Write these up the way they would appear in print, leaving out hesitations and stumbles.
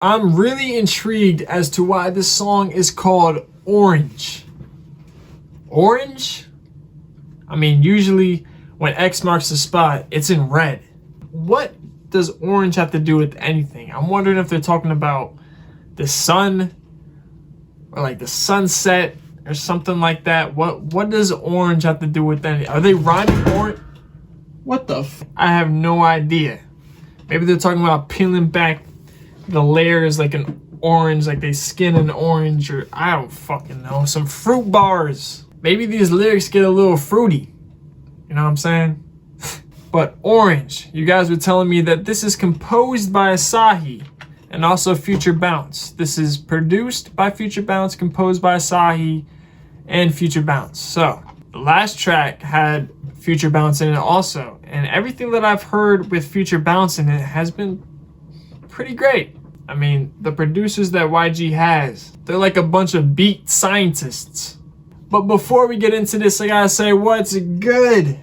I'm really intrigued as to why this song is called Orange. Orange? I mean, usually when X marks the spot, it's in red. What does orange have to do with anything? I'm wondering if they're talking about the sun or like the sunset or something like that. What does orange have to do with anything? Are they rhyming orange? What the I have no idea. Maybe they're talking about peeling back the layers like an orange, like they skin an orange, or I don't fucking know. Some fruit bars. Maybe these lyrics get a little fruity. You know what I'm saying? But Orange, you guys were telling me that this is composed by Asahi and also Future Bounce. This is produced by Future Bounce, composed by Asahi and Future Bounce. So the last track had Future Bounce in it also, and everything that I've heard with Future Bounce in it has been pretty great. I mean, the producers that YG has, they're like a bunch of beat scientists. But before we get into this, I gotta say what's good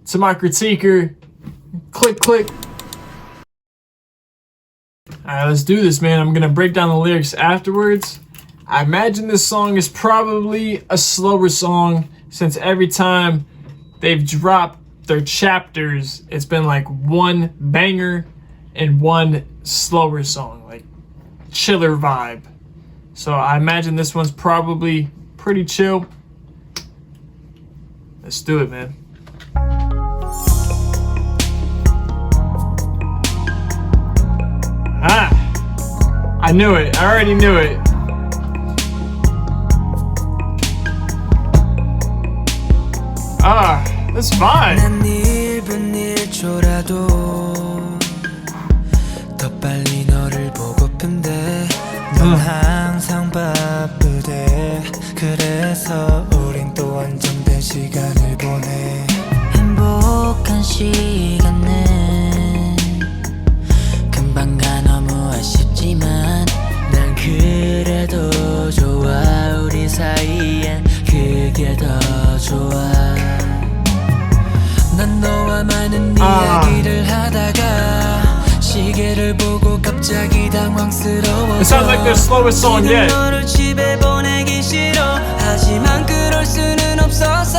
to my critiquer. Click, click. Alright, let's do this, man. I'm gonna break down the lyrics afterwards. I imagine this song is probably a slower song, since every time they've dropped their chapters, it's been like one banger and one slower song, like chiller vibe. So I imagine this one's probably pretty chill. Let's do it, man. I knew it. I already knew it. That's fine. 더 빨리 너를 보고픈데 넌 항상 바쁘대. 그래서 우린 또 안정된 시간을 보내. 행복한 시간은 금방 가 너무 아쉽지만 난 그래도 좋아. 우리 사이엔 그게 더 좋아. 난 너와 많은 이야기를 하다가 시계를 보고 갑자기 당황스러워. It sounds like their slowest song yet. 너를 집에 보내기 싫어. 하지만 그럴 수는 없어서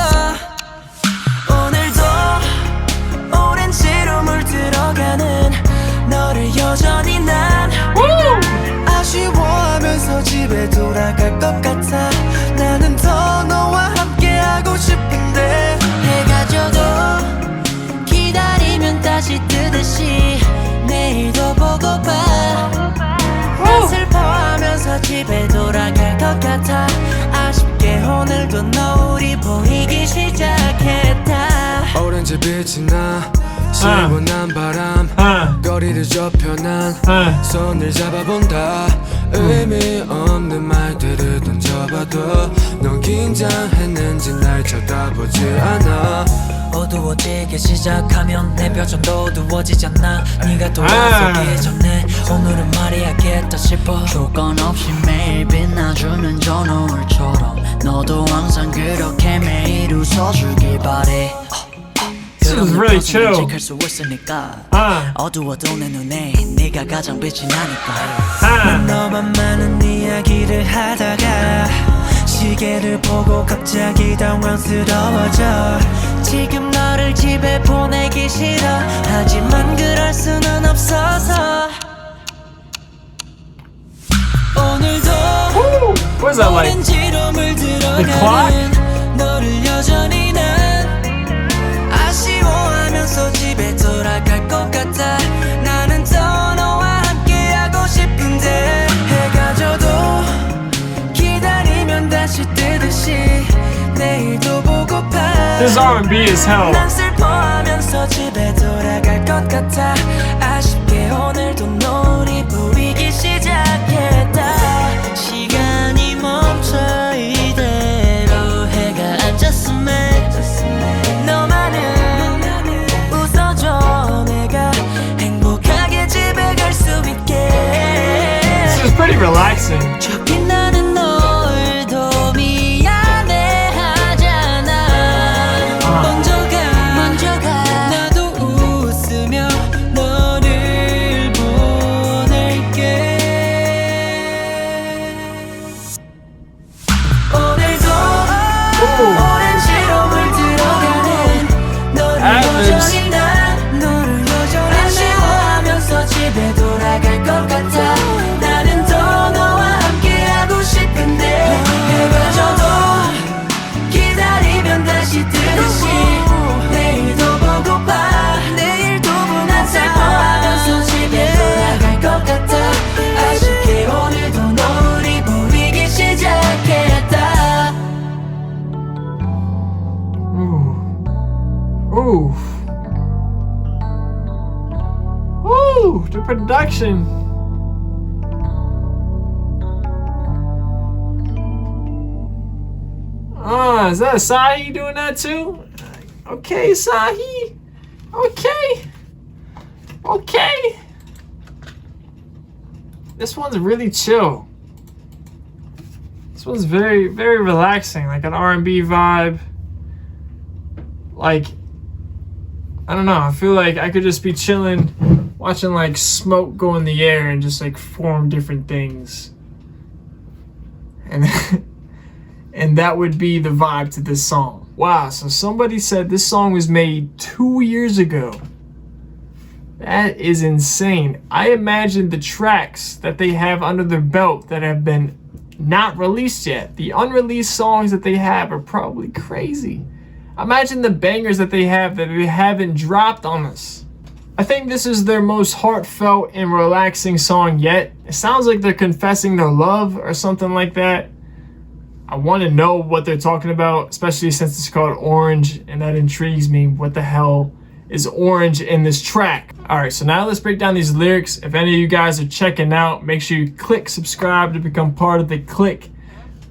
오늘도 오렌지로 물들어가는 너를 여전히 난 아쉬워하면서 집에 돌아갈 것 같아. 나는 더 너와 함께하고 싶은데 해가 져도 기다리면 다시 뜨듯이 내일도 보고파. 난 슬퍼하면서 집에 돌아갈 것 같아. 아쉽게 오늘도 너울이 보이기 시작했다. 오렌지 빛이 나 시원한 바람 거리를 좁혀 난 손을 잡아본다. 의미 없는 말들을 던져봐도 넌 긴장했는지 날 쳐다보지 않아. 어두워지기 시작하면 내 표정도 어두워지잖아. 네가 돌아서기 전에 오늘은 말해야겠다 싶어. 조건 없이 매일 빛나주는 저 노을처럼 너도 항상 그렇게 매일 웃어주길 바래. This was really chill. 어두워도 내 눈에 네가 가장 빛이 나니까. 난 너만 많은 이야기를 하다가 시계를 보고 갑자기 당황스러워져. 지금 너를 집에 보내기 싫어. 하지만 그럴 수는 없어서 오늘도 오렌지로 물들어가는 너를 여전히 난 아쉬워하면서 집에 돌아갈 것 같아. 나는 더 너와 함께하고 싶은데 해가 져도 기다리면 다시 뜨듯이 내일도 보고파. This R&B is hell. 난 슬퍼하면서 집에 돌아갈 것 같아. 아쉽게 오늘도 노을이 보이기 시작했다. 시간이 멈춰 이대로 해가 안 졌음에 너만은 웃어줘. 내가 행복하게 집에 갈 수 있게. This is pretty relaxing. 저 빛나는 노을도 미안해 하잖아. 먼저 가 나도 웃으며 너를 보낼게. production. Is that Sahi doing that too? Okay, Sahi. Okay. Okay. This one's really chill. This one's very, very relaxing, like an R&B vibe. Like, I don't know, I feel like I could just be chilling, watching like smoke go in the air and just like form different things. And and that would be the vibe to this song. Wow, so somebody said this song was made 2 years ago. That is insane. I imagine the tracks that they have under their belt that have been not released yet. The unreleased songs that they have are probably crazy. Imagine the bangers that they have that they haven't dropped on us. I think this is their most heartfelt and relaxing song yet. It sounds like they're confessing their love or something like that. I want to know what they're talking about, especially since it's called Orange, and that intrigues me. What the hell is orange in this track? All right, so now let's break down these lyrics. If any of you guys are checking out, make sure you click subscribe to become part of the clique.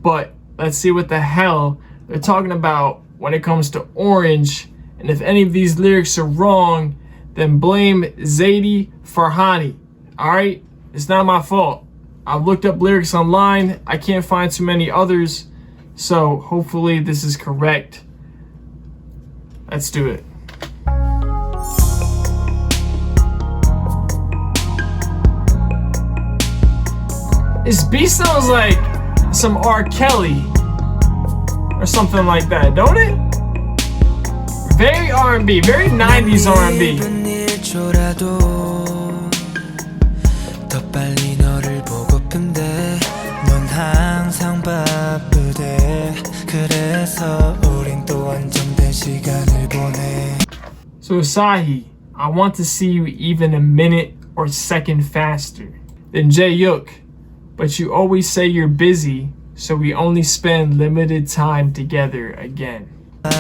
But let's see what the hell they're talking about when it comes to orange. And if any of these lyrics are wrong, then blame Zaidi Farhani. All right, it's not my fault. I've looked up lyrics online. I can't find too many others. So hopefully this is correct. Let's do it. This beat sounds like some R. Kelly or something like that, don't it? Very R&B, very 90s R&B. So Sahi, I want to see you even a minute or second faster than Jae-yuk, but you always say you're busy, so we only spend limited time together again. They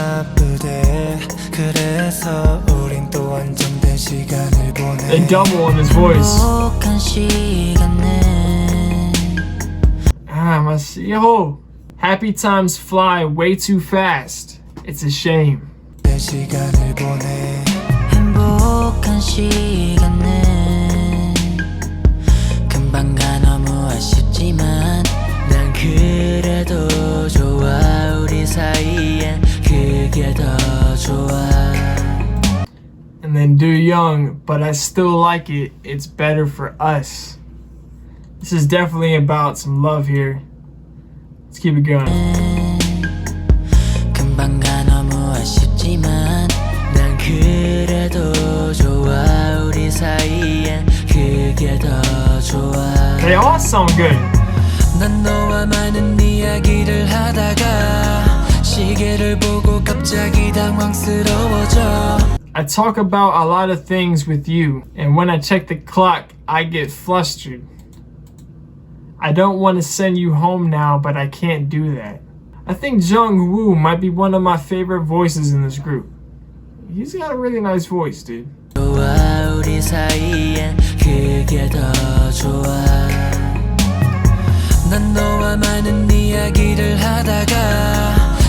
double on his voice. Yo, happy times fly way too fast. It's a shame. And then Do Young, but I still like it. It's better for us. This is definitely about some love here. Let's keep it going. They all sound good. I talk about a lot of things with you, and when I check the clock, I get flustered. I don't want to send you home now, but I can't do that. I think Jung Woo might be one of my favorite voices in this group. He's got a really nice voice, dude.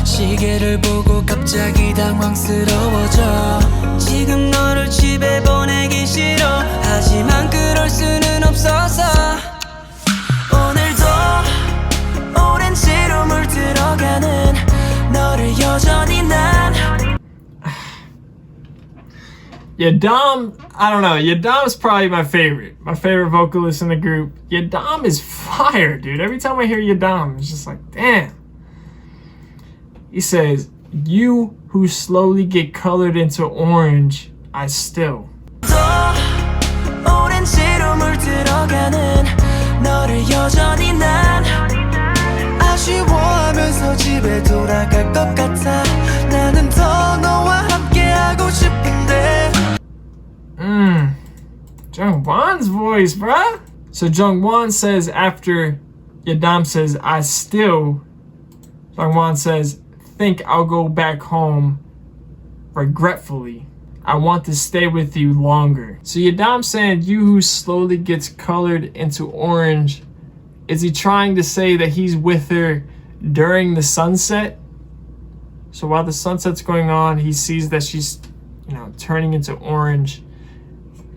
시계를 보고 갑자기 당황스러워져 지금 너를 집에 보내기 싫어 하지만 그럴 수는 없어서 오늘도 오렌지로 물들어가는 너를 여전히 난 Yadam, I don't know. Yadam's probably my favorite vocalist in the group. Yadam is fire, dude. Every time I hear Yadam, it's just like, damn. He says, you who slowly get colored into orange, I still. 오렌지로 물들어가는 너를 여전히 난 아쉬워하면서 집에 돌아갈 것 같아 나는 더 너와 함께하고 싶은데 Jungwon's voice, bruh. So Jungwon says after Yadam says, I still, Jungwon says, think I'll go back home regretfully. I want to stay with you longer. So Yadam saying you who slowly gets colored into orange, is he trying to say that he's with her during the sunset? So while the sunset's going on, he sees that she's, turning into orange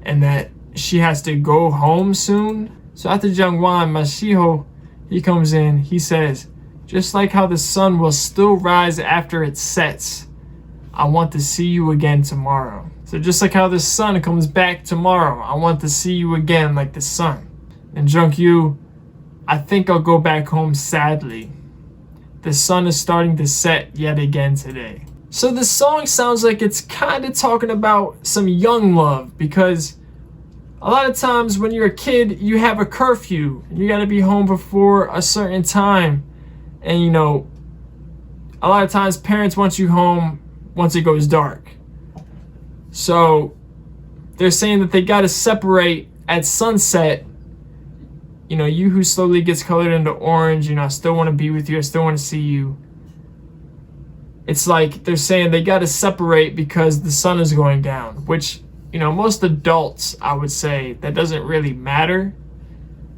and that she has to go home soon. So after Jungwon, Mashiho, he comes in, he says, just like how the sun will still rise after it sets, I want to see you again tomorrow. So just like how the sun comes back tomorrow, I want to see you again like the sun. And Jungyu, I think I'll go back home sadly. The sun is starting to set yet again today. So this song sounds like it's kind of talking about some young love, because a lot of times when you're a kid, you have a curfew. You got to be home before a certain time. And a lot of times parents want you home once it goes dark. So they're saying that they got to separate at sunset. You who slowly gets colored into orange, I still want to be with you. I still want to see you. It's like they're saying they got to separate because the sun is going down, which, most adults, I would say, that doesn't really matter.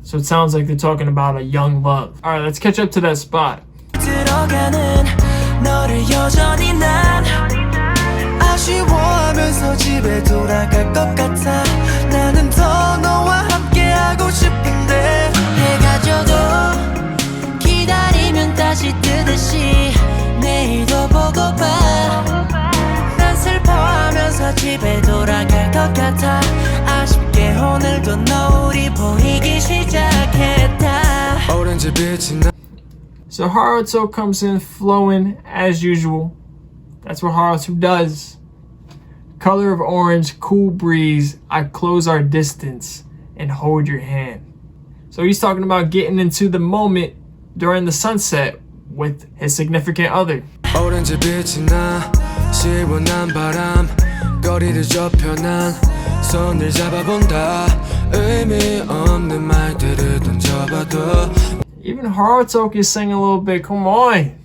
So it sounds like they're talking about a young love. All right, let's catch up to that spot. 아쉬워하면서 집에 돌아갈 것 같아 나는 더 너와 함께하고 싶은데 해가 져도 기다리면 다시 뜨듯이 내일도 보고파 난 슬퍼하면서 집에 돌아갈 것 같아 아쉽게 오늘도 노을이 보이기 시작했다 오렌지 빛이 나 So Haruto comes in flowing as usual. That's what Haruto does. Color of orange, cool breeze, I close our distance and hold your hand. So he's talking about getting into the moment during the sunset with his significant other. 오렌지 빛이 나 시원한 바람 거리를 좁혀 난 손을 잡아본다 의미 없는 말들을 던져봐도 Even Haruto is saying a little bit, come on.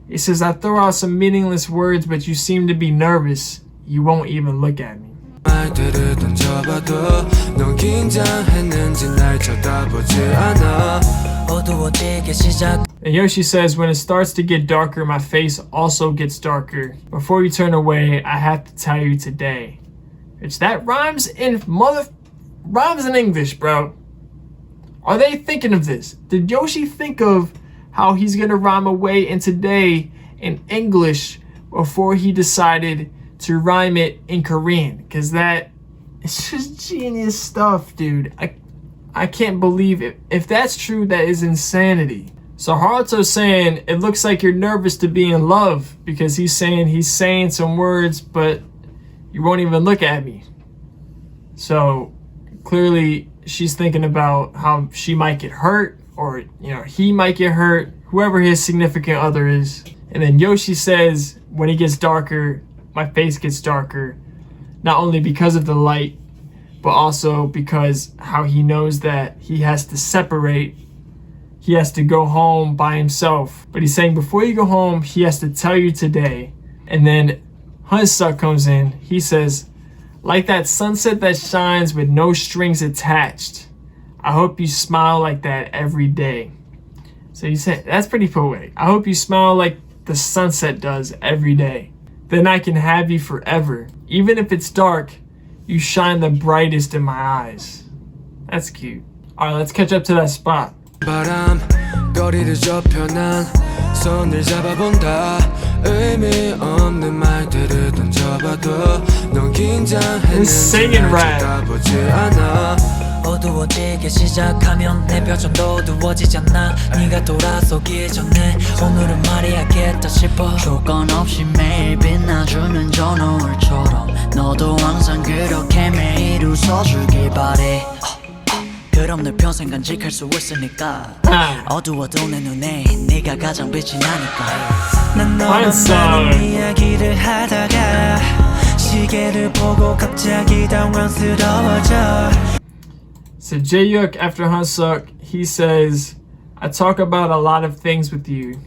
He says, I throw out some meaningless words, but you seem to be nervous. You won't even look at me. 말들을 던져봐도 넌 긴장했는지 날 쳐다보지 않아 어두워지기 시작 And Yoshi says, when it starts to get darker, my face also gets darker. Before you turn away, I have to tell you today. Which that rhymes in English, bro. Are they thinking of this? Did Yoshi think of how he's gonna rhyme away in today in English before he decided to rhyme it in Korean? Because it's just genius stuff, dude. I can't believe it. If that's true, that is insanity. So Haruto's saying, it looks like you're nervous to be in love, because he's saying some words, but you won't even look at me. So clearly she's thinking about how she might get hurt, or he might get hurt, whoever his significant other is. And then Yoshi says, when it gets darker, my face gets darker, not only because of the light, but also because how he knows that he has to separate. He has to go home by himself. But he's saying before you go home, he has to tell you today. And then Hansuk comes in. He says, like that sunset that shines with no strings attached. I hope you smile like that every day. So he said, that's pretty poetic. I hope you smile like the sunset does every day. Then I can have you forever. Even if it's dark, you shine the brightest in my eyes. That's cute. All right, let's catch up to that spot. 바람 거리를 좁혀 난 손을 잡아본다 의미 없는 말들을 던져봐도 넌 긴장했는지 날 쳐다보지 않아 어두워지기 시작하면 내 표정도 어두워지잖아 네가 돌아서기 전에 오늘은 말해야겠다 싶어 조건 없이 매일 빛나주는 저 노을처럼 너도 항상 그렇게 매일 웃어주길 바래 그럼 늘 평생 간직할 수 있으니까 어두워도 내 눈에 네가 가장 빛이 나니까 난 너만 많은 이야기를 하다가 시계를 보고 갑자기 당황스러워져 So Jae-yuk, after Hansuk, he says, I talk about a lot of things with you.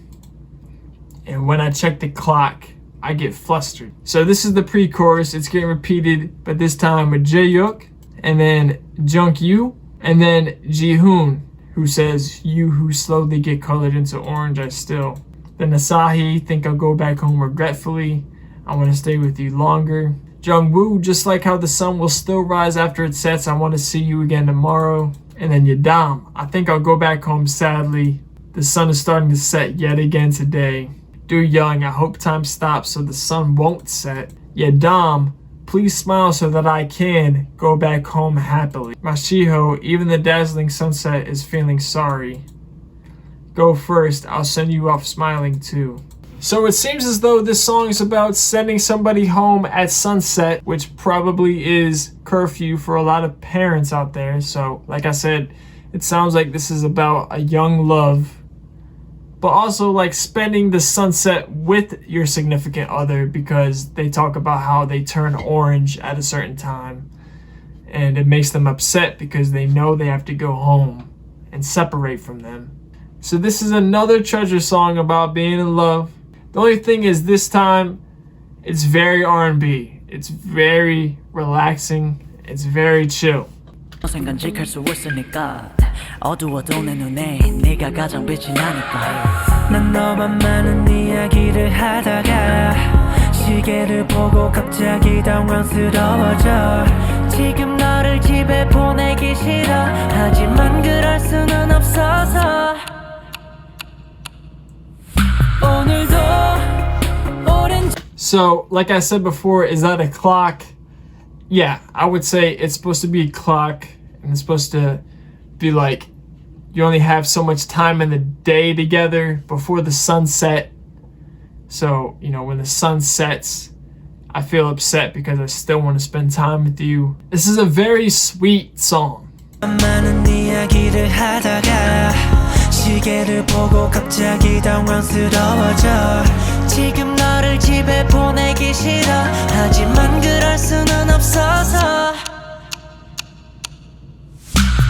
And when I check the clock, I get flustered. So this is the pre-chorus. It's getting repeated, but this time with Jaehyuk, and then Jungkook, and then Jihoon, who says, "You who slowly get colored into orange, I still." Then Asahi, "Think I'll go back home regretfully. I want to stay with you longer." Jungwoo, "Just like how the sun will still rise after it sets, I want to see you again tomorrow." And then Yadam, "I think I'll go back home sadly. The sun is starting to set yet again today. Do young, I hope time stops so the sun won't set. Yadam, please smile so that I can go back home happily. Mashiho, even the dazzling sunset is feeling sorry. Go first, I'll send you off smiling too." So it seems as though this song is about sending somebody home at sunset, which probably is curfew for a lot of parents out there. So like I said, it sounds like this is about a young love, but also like spending the sunset with your significant other, because they talk about how they turn orange at a certain time and it makes them upset because they know they have to go home and separate from them. So this is another treasure song about being in love. The only thing is this time it's very R&B. It's very relaxing. It's very chill. 간직할 수 있으니까 어두워도 내 눈에 네가 가장 빛이 나니까 난 너만 많은 이야기를 하다가 시계를 보고 갑자기 당황스러워져 지금 너를 집에 보내기 싫어 하지만 그럴 수는 없어서 So, like I said before, is that a clock? Yeah, I would say it's supposed to be a clock, and it's supposed to be like you only have so much time in the day together before the sun set. So, you know, when the sun sets, I feel upset because I still want to spend time with you. This is a very sweet song. 시계를 보고 갑자기 당황스러워져 지금 너를 집에 보내기 싫어 하지만 그럴 수는 없어서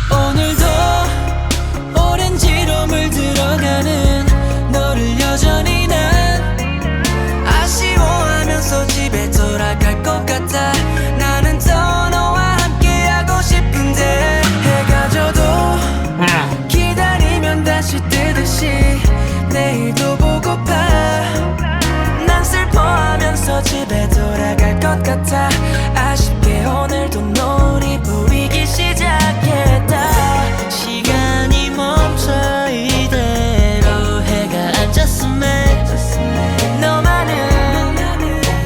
오늘도 오렌지로 물들어가는 너를 여전히 난 아쉬워하면서 집에 돌아갈 것 같아 나는 더 너와 함께하고 싶은데 해가 져도 다시 뜨듯이 내일도 보고파 난 슬퍼하면서 집에 돌아갈 것 같아 아쉽게 오늘도 노을이 보이기 시작했다 시간이 멈춰 이대로 해가 안 졌음에 너만은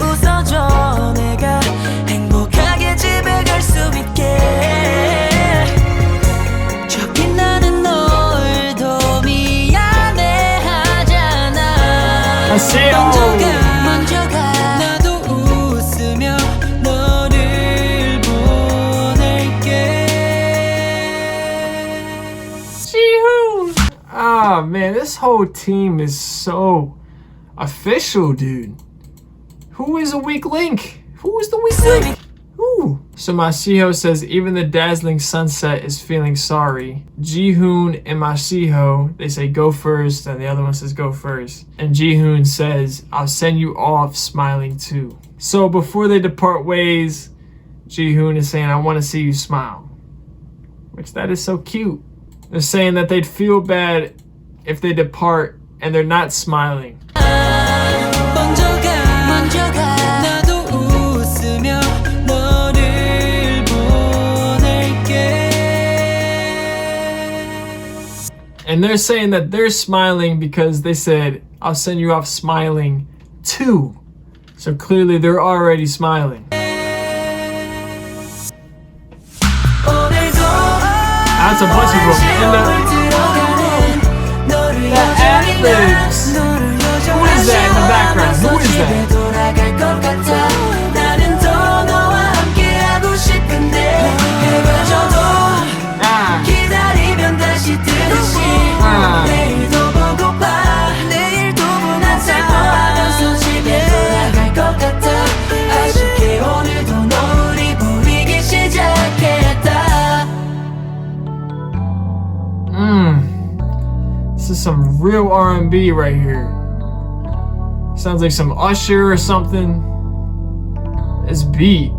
웃어줘 내가 행복하게 집에 갈 수 있게 나도 웃으며 너를 보낼게. Ah man, this whole team is so official, dude. Who is a weak link? Who is the weak link? Who? So Mashiho says even the dazzling sunset is feeling sorry. Jihoon and Mashiho, they say go first, and the other one says go first. And Jihoon says, I'll send you off smiling too. So before they depart ways, Jihoon is saying, I want to see you smile. Which that is so cute. They're saying that they'd feel bad if they depart and they're not smiling. And they're saying that they're smiling because they said, I'll send you off smiling too. So clearly they're already smiling. That's a bunch of them. And the ad-libs. Who is that in the background? Who is that? This is some real R&B right here. Sounds like some Usher or something. This beat.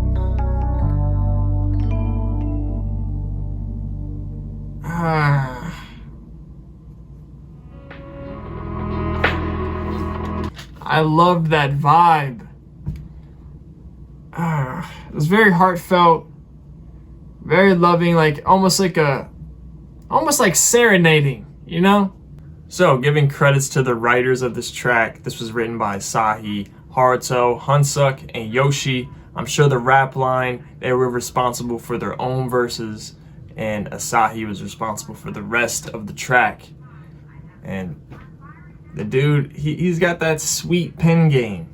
I loved that vibe. It was very heartfelt, very loving, like almost like serenading, you know? So, giving credits to the writers of this track, this was written by Sahi, Haruto, Hunsuk, and Yoshi. I'm sure the rap line, they were responsible for their own verses, and Asahi was responsible for the rest of the track. And the dude, he's got that sweet pen game.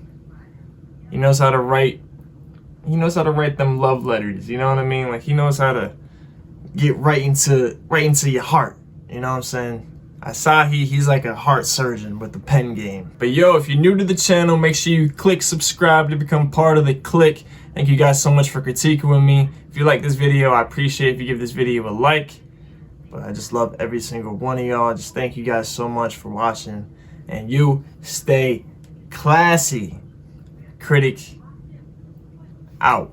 He knows how to write them love letters, you know what I mean? Like, he knows how to get right into your heart, you know what I'm saying? Asahi, he's like a heart surgeon with the pen game. But yo, if you're new to the channel, make sure you click subscribe to become part of the clique. Thank you guys so much for critiquing with me. If you like this video, I appreciate if you give this video a like. But I just love every single one of y'all. Just thank you guys so much for watching. And you stay classy. CriTiC out.